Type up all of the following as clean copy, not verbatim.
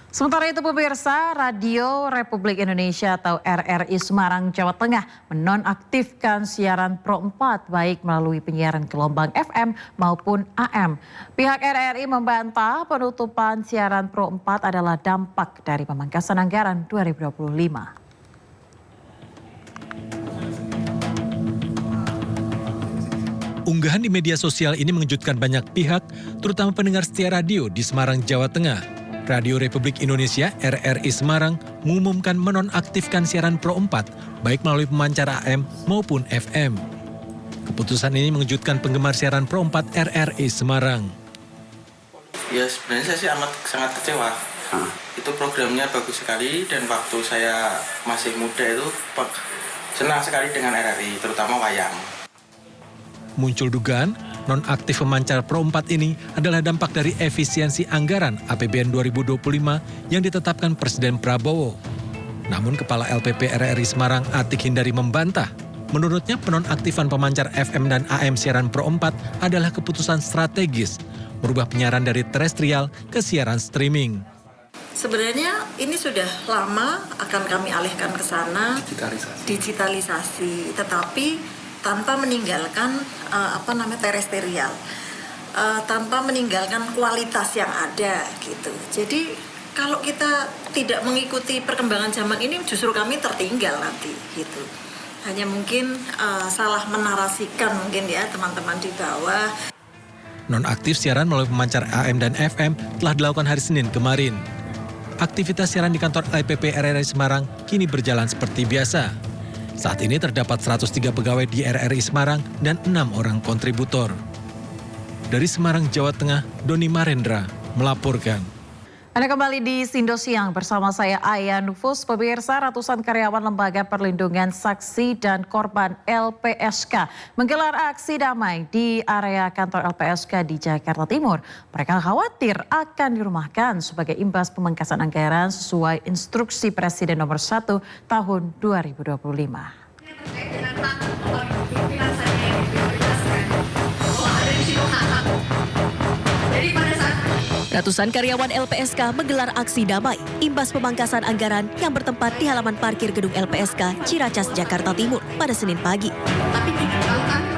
Sementara itu pemirsa, Radio Republik Indonesia atau RRI Semarang, Jawa Tengah menonaktifkan siaran Pro 4 baik melalui penyiaran gelombang FM maupun AM. Pihak RRI membantah penutupan siaran Pro 4 adalah dampak dari pemangkasan anggaran 2025. Unggahan di media sosial ini mengejutkan banyak pihak, terutama pendengar setia radio di Semarang, Jawa Tengah. Radio Republik Indonesia RRI Semarang mengumumkan menonaktifkan siaran Pro 4, baik melalui pemancar AM maupun FM. Keputusan ini mengejutkan penggemar siaran Pro 4 RRI Semarang. Ya sebenarnya saya sih sangat kecewa. Itu programnya bagus sekali dan waktu saya masih muda itu senang sekali dengan RRI, terutama wayang. Muncul dugaan nonaktif pemancar Pro 4 ini adalah dampak dari efisiensi anggaran APBN 2025 yang ditetapkan Presiden Prabowo. Namun Kepala LPP RRI Semarang Atik Hindari membantah. Menurutnya penonaktifan pemancar FM dan AM siaran Pro 4 adalah keputusan strategis, merubah penyiaran dari terestrial ke siaran streaming. Sebenarnya ini sudah lama akan kami alihkan ke sana, digitalisasi, tetapi tanpa meninggalkan terestrial, tanpa meninggalkan kualitas yang ada gitu. Jadi kalau kita tidak mengikuti perkembangan zaman ini justru kami tertinggal nanti gitu. Hanya mungkin salah menarasikan mungkin ya teman-teman di bawah. Nonaktif siaran melalui pemancar AM dan FM telah dilakukan hari Senin kemarin. Aktivitas siaran di kantor LPP RRI Semarang kini berjalan seperti biasa. Saat ini terdapat 103 pegawai di RRI Semarang dan 6 orang kontributor. Dari Semarang, Jawa Tengah, Doni Marendra melaporkan. Anda kembali di Sindo Siang bersama saya Aya Nufus. Pemirsa, ratusan karyawan Lembaga Perlindungan Saksi dan Korban LPSK menggelar aksi damai di area kantor LPSK di Jakarta Timur. Mereka khawatir akan dirumahkan sebagai imbas pemangkasan anggaran sesuai instruksi Presiden nomor 1 tahun 2025. Ratusan karyawan LPSK menggelar aksi damai imbas pemangkasan anggaran yang bertempat di halaman parkir gedung LPSK Ciracas, Jakarta Timur pada Senin pagi.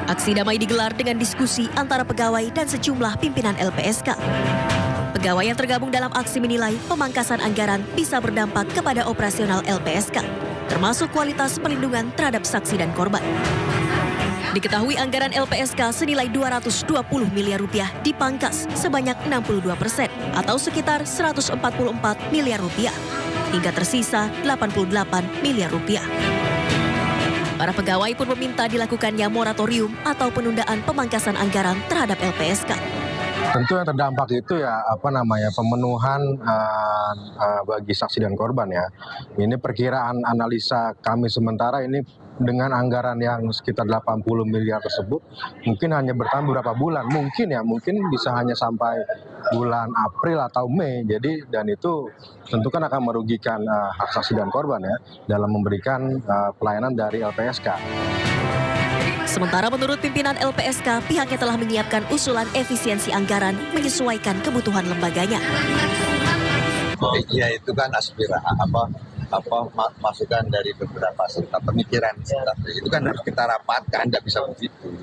Aksi damai digelar dengan diskusi antara pegawai dan sejumlah pimpinan LPSK. Pegawai yang tergabung dalam aksi menilai pemangkasan anggaran bisa berdampak kepada operasional LPSK, termasuk kualitas perlindungan terhadap saksi dan korban. Diketahui anggaran LPSK senilai 220 miliar rupiah dipangkas sebanyak 62% atau sekitar 144 miliar rupiah, hingga tersisa 88 miliar rupiah. Para pegawai pun meminta dilakukannya moratorium atau penundaan pemangkasan anggaran terhadap LPSK. Tentu yang terdampak itu ya pemenuhan bagi saksi dan korban ya. Ini perkiraan analisa kami sementara ini dengan anggaran yang sekitar 80 miliar tersebut mungkin hanya bertahan beberapa bulan, mungkin bisa hanya sampai bulan April atau Mei. Jadi dan itu tentu kan akan merugikan hak saksi dan korban ya dalam memberikan pelayanan dari LPSK. Sementara menurut pimpinan LPSK, pihaknya telah menyiapkan usulan efisiensi anggaran menyesuaikan kebutuhan lembaganya. Ya itu kan masukan dari beberapa serta pemikiran. Itu kan harus kita rapatkan, tidak bisa begitu.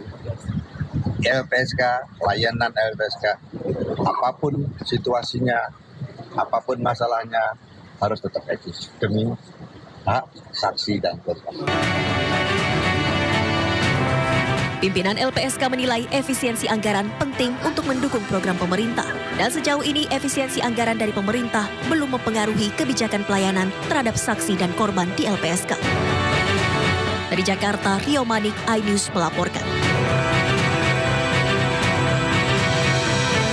LPSK, pelayanan LPSK, apapun situasinya, apapun masalahnya harus tetap eksis demi hak saksi dan korban. Pimpinan LPSK menilai efisiensi anggaran penting untuk mendukung program pemerintah. Dan sejauh ini efisiensi anggaran dari pemerintah belum mempengaruhi kebijakan pelayanan terhadap saksi dan korban di LPSK. Dari Jakarta, Rio Manik, iNews melaporkan.